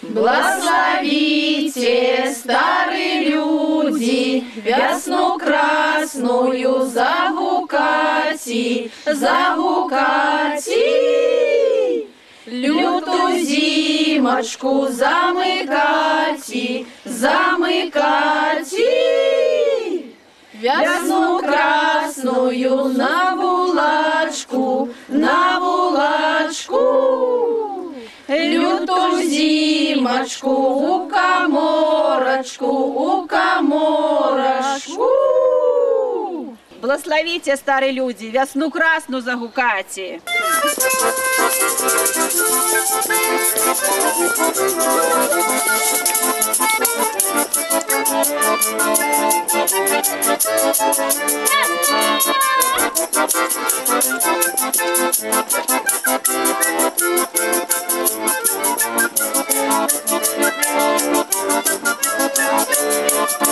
Благословите, старые люди, весну красную загукати, загукати. Люту зимочку замыкати, замыкати. Весну красную на булочку, на булочку. Люту зимочку у коморочку, у коморочку. Благословите, старые люди, весну красную загукати.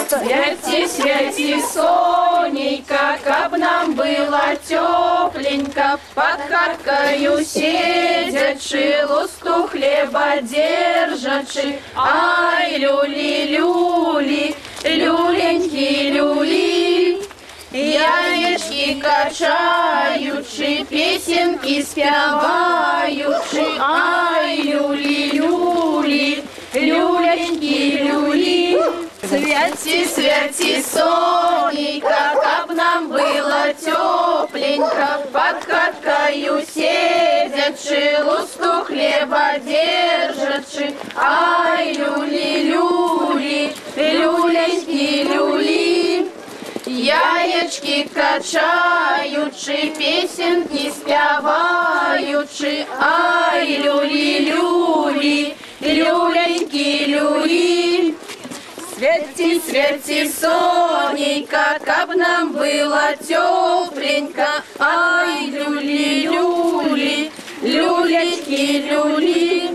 Святи, святи, Сонейка, как нам было тепленько, под хаткою сидячи, лусту хлеба держачи. Ай, люли, люли, люленьки, люли, яєчки качаючи, песенки спяваючи. Ай, люли, люли, люленьки, люли. Святи, святи, Сонейка, как нам было тепленько, под хаткою сидячи, лусту хлеба держачи. Ай, люли, люли, люленьки, люли, яєчки качаючи, песенки спяваючи. Ай, люли, люли, люленьки, люли. Святи, святи, Сонейка, как нам было тепленько. Ай, люли, люли, люленьки, люли,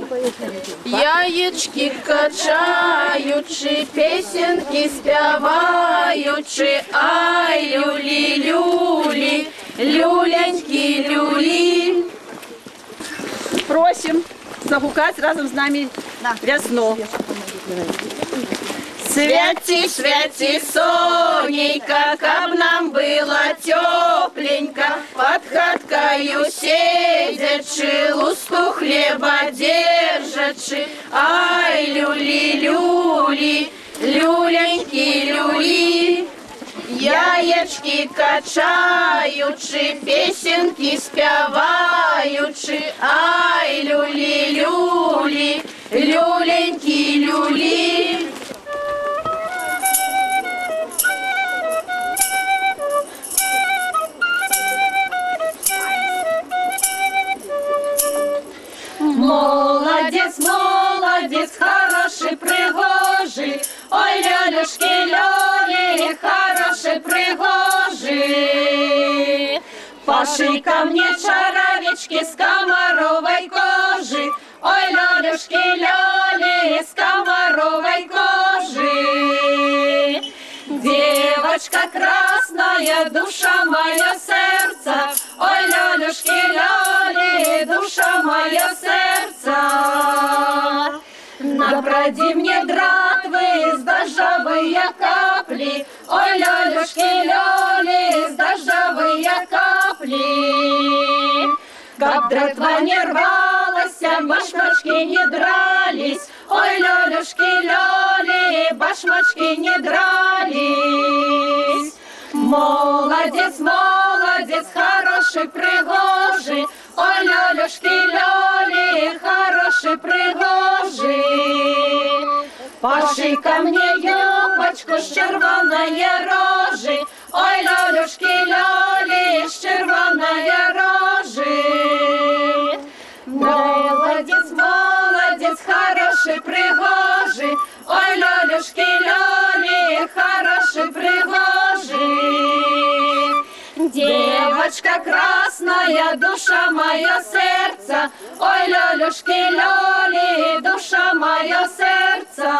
яєчки качаючи, песенки спяваючи. Ай, люли, люли, люленьки, люли. Просим загукать разом с нами весну. Святи, святи, Сонейка, как нам было тепленько, под хаткою сидячи, лусту хлеба держачи. Ай, люли, люли, люленьки, люли, яєчки качаючи, песенки спяваючи. Ай, люли, люли, люленьки, люли. Молодец, молодец, хороший, пригожий. Ой, лёлюшки, лёли, хороший, пригожий. Пошли ко мне чаровички с комаровой кожи. Ой, лёлюшки, лёли, с комаровой кожи. Девочка красная, душа моя сердце. Ой, лёлюшки, лёли, душа моя сердце. Напроди мне дратвы с дождевые капли. Ой, лёлюшки, лёли, с дождевые капли. Как дратва не рвалась, башмачки не дрались. Ой, лёлюшки, лёли, башмачки не дрались. Молодец, молодец, хороший, пригожий. Ой, лёлюшки, лёли, хороший, пригожий. Пошли ко мне юбочку с червоной рожей. Ой, лёлюшки, лёли, с червоной рожей. Молодец, молодец, хороший, пригожий. Ой, лёлюшки, лёли, хороший, пригожий. Девочка красная, душа моя сердце. Ой, лёлюшки, лёли, душа моя сердце.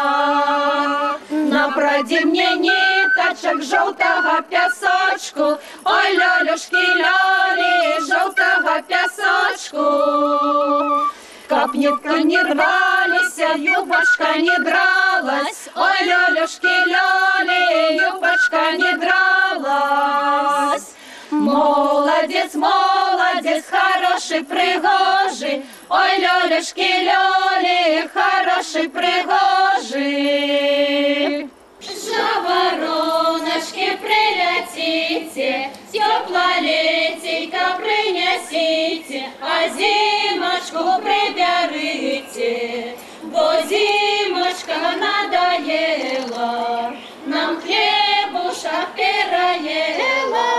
Напроди мне ниточек желтого песочку. Ой, лёлюшки, лёли, желтого песочку. Капнетки не рвались, юбочка не дралась. Ой, лёлюшки, лёли, юбочка не дралась. Молодец, молодец, хороший, пригожий. Ой, лёлюшки, лёли, хороший, пригожий. Жавороночки, прилетите, теплолетейка принесите, а зимочку приберите, бо зимочка надоела, нам хлебушек переела.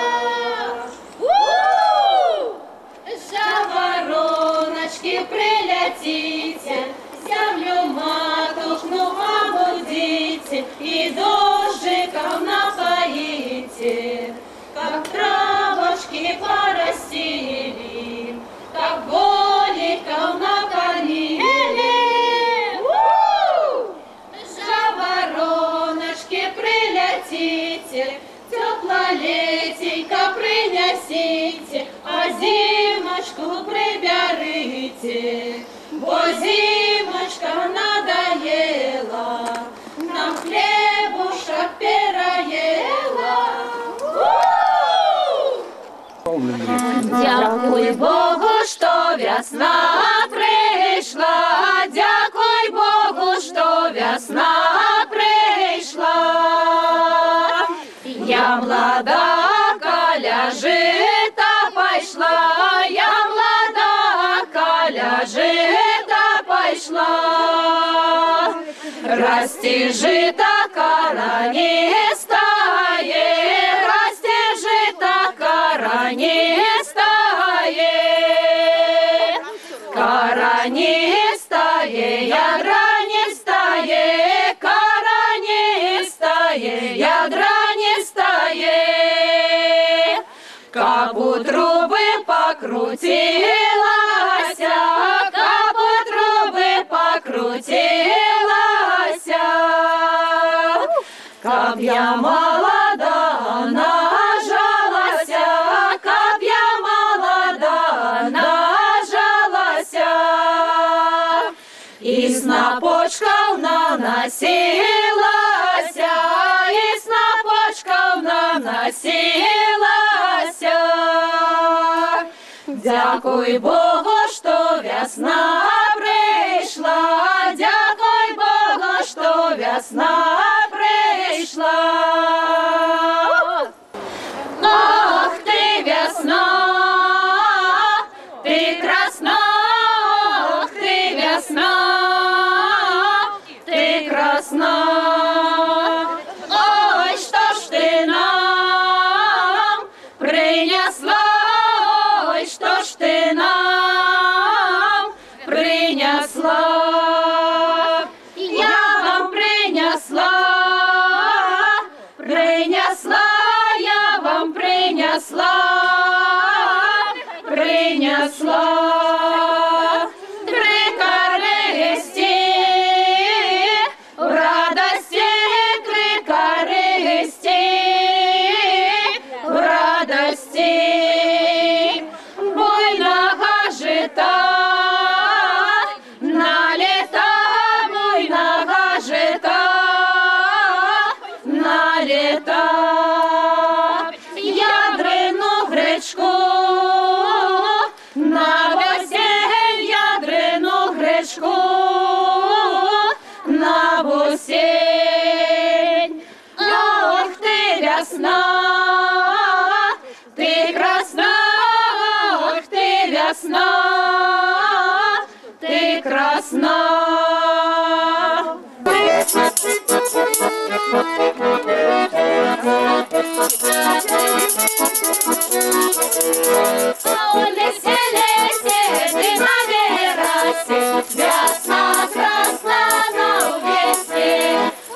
Жавороночки, прилетите, землю матушну обудите и дождиком напоите, как травочки порастили, как голиков накормили. Жавороночки, прилетите, теплолетейка принесите, а зимочку приберите, бо зимочка надоела, нам хлебушек переела. Дякуй Богу, что весна прийшла, дякуй Богу, что весна прийшла. Я млада, каля жита пошла, я млада, каля жита пошла. Расти жита коронистае, расти жита коронистае, коронистае, ядранистае, коронистае, ядранистае. Кабу трубы покрутилась, кабу трубы покрутилась, каб я молода нажалась, каб я молода нажалась, и снопочков наносилась, и снопочков наносилась. Дякуй Богу, что весна прийшла, дякуй Богу, что весна прийшла. Ах ты, весна, ты красна, ах ты, весна, ты красна. Ой, что ж ты нам принесла, ой, что ж ты нам принесла. Я вам принесла, принесла, я вам принесла, принесла. Прикористи, в радости прикористи, в радости. Буйного жита на лета, буйного жита на лета. Ядрену гречку на осень, ядрену гречку на осень. Ох ты, весна, ты красна, ох ты, весна, ты красна. Лесе, лесе, ты на верасе, весна красна на увесе.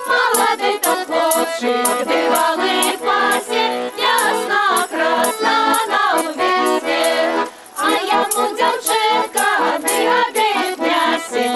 Молодый тот хлопчик, бывалый в пасе, весна красна на увесе. А я му, дівчинка, не обідняйся,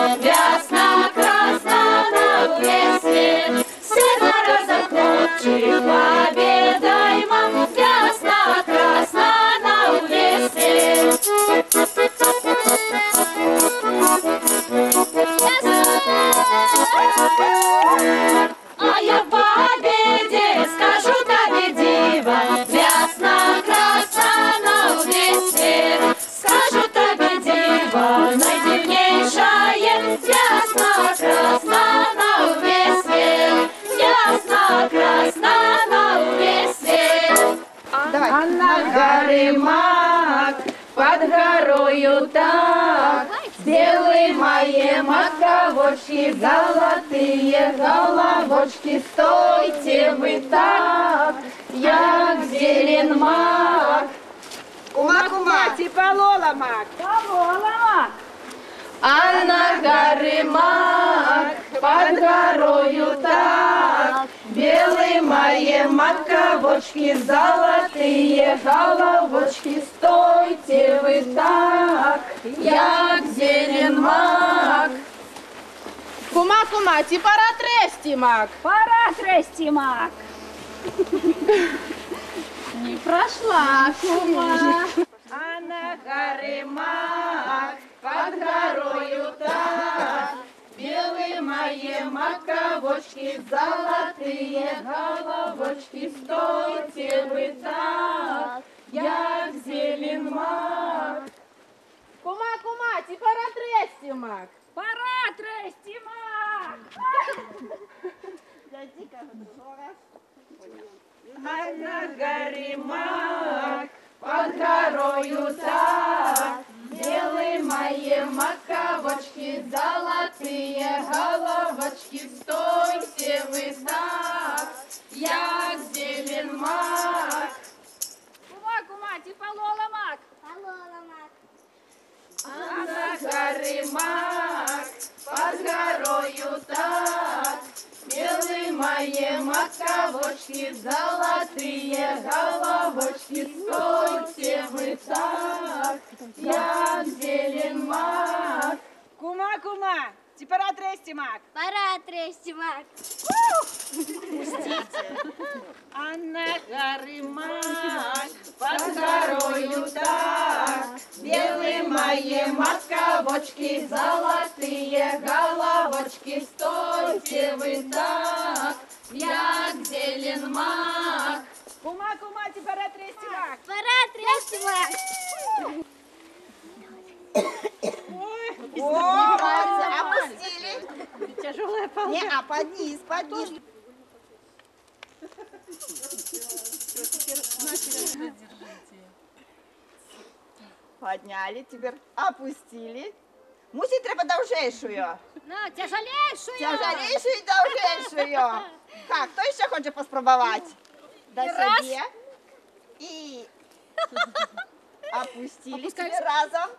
золотые головочки, стойте вы так, як зелен мак. Кума, кума. Полола мак. Полола мак. А на горы мак, под горою так, белые мои маковочки, золотые головочки, стойте вы так, як зелен мак. Кума, кума, ті пора тресті, мак. Пора трести мак. Не прошла, кума. А на горы мак, Под горою так, белые мои маковочки, золотые головочки, стойте вы так, як зелен мак. Кума, кума, ті пора тресті, мак. пора трести мак. А на горе мак, под горою так, белые мои маковочки, золотые головочки, стойте вы так, як зелен мак. Кума, полола мак. А на горе мак, под горою так, белые мои маковочки, золотые головочки, стойте вы так, як зелен мак. Кума, пора трести мак. Пора трести мак. А на горы мак, Под горою так, белые мои маковочки, золотые головочки, стойте вы так, як зелен мак. Кума, пора трести мак. Пора трести мак. Опустили. Тяжелая полка. Не, а подниз, подниз. Подняли, теперь опустили. Мусить треба довжейшую. На, тяжелейшую. Тяжелейшую и довжейшую. Так, хто ще хоче поспробувати? До себе. И опустили теперь разом.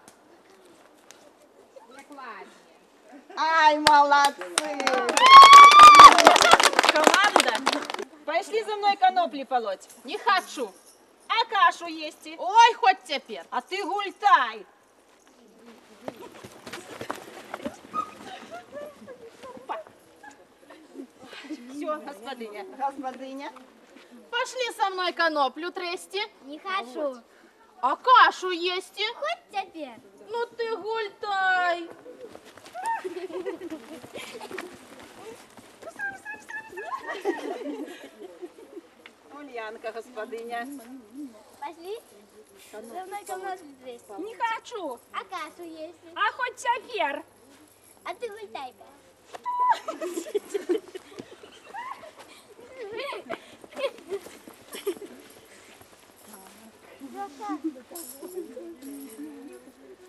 Ай, молодцы! Команда, пошли за мной конопли полоть. Не хочу. А кашу есть. Ой, хоть теперь. А ты гультай. Все, господыня. Господыня. Пошли со мной коноплю трести, Не хочу. а кашу есть. Хоть теперь. Ну ты гультай. Ульянка, господыня. Пошли. За мной комнату трести. Не хочу. А кашу если? А хоть теперь. А ты гультайка.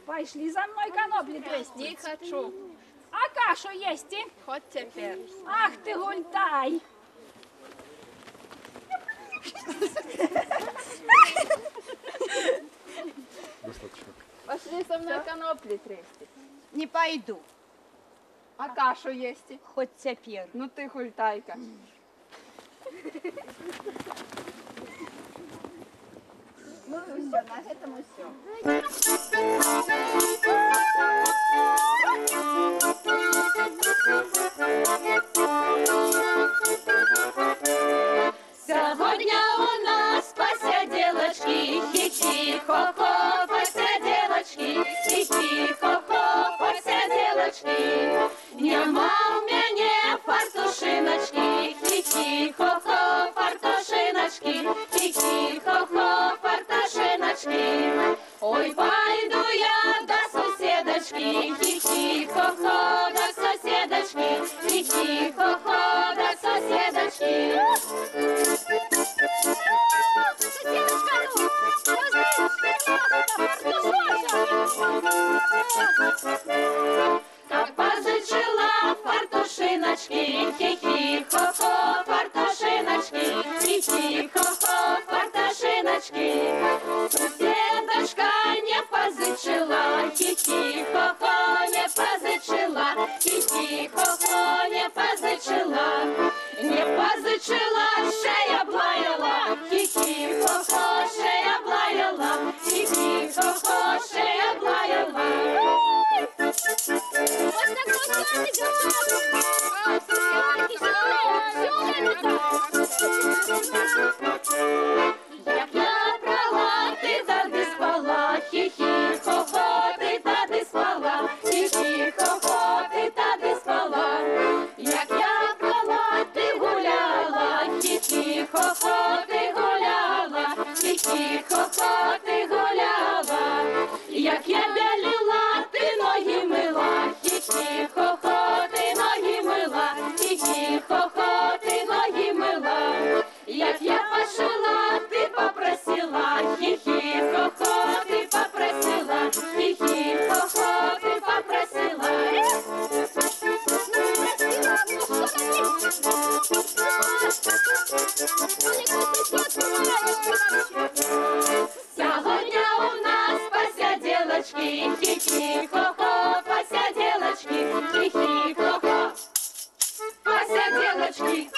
Пошли за мной конопли трести. Не хочу. А кашу есть? Хоть теперь. Ах ты гультай. Пошли со мной конопли трести. Не пойду. А кашу есть. Хоть теперь. Ну ты гультайка. Ну все, на этом все. Сьогодні у нас посиделочки, хі-хі-хо-хо, посиделочки, хі-хі-хо-хо, посиделочки. Нема у мене фартушиночки, хі-хі-хо-хо, фартушиночки, хі-хі-хо-хо, фартушиночки. Ой, пойду я до соседочки, хі-хі-хо-хо, до соседочки, хі-хі. кварташиночки, хі-хі-хо-хо, кварташиночки, хі-хі-хо-хо, кварташиночки. Сусідочка не позичила, хі-хі-хо-хо, не позичила, хі-хі-хо-хо, не позичила, не позичила, ще я блаяла, хі-хі-хо-хо, ще я блаяла, хі-хі-хо-хо, ще я блаяла. Вот так вот Як я брала, ти тоді спала, хі-хі-хо-хо, ти тоді спала, хі-хі-хо-хо, ти тоді спала. Як я брала, ти гуляла, хі-хі-хо-хо, ти гуляла, хі-хі-хо-хо, ти гуляла. Як я бялила, ти ноги мила, хі-хі-хо-хо, ти ноги мила, хі-хі-хо-хо, ти ноги мила. Як я пошила, ти попросила, хі-хі-хо-хо, ти попросила, хі-хі-хо-хо, ти попросила. Сьогодні у нас посиделочки, хі-хі-хо-хо, посиделочки, хі-хі-хо-хо, посиделочки.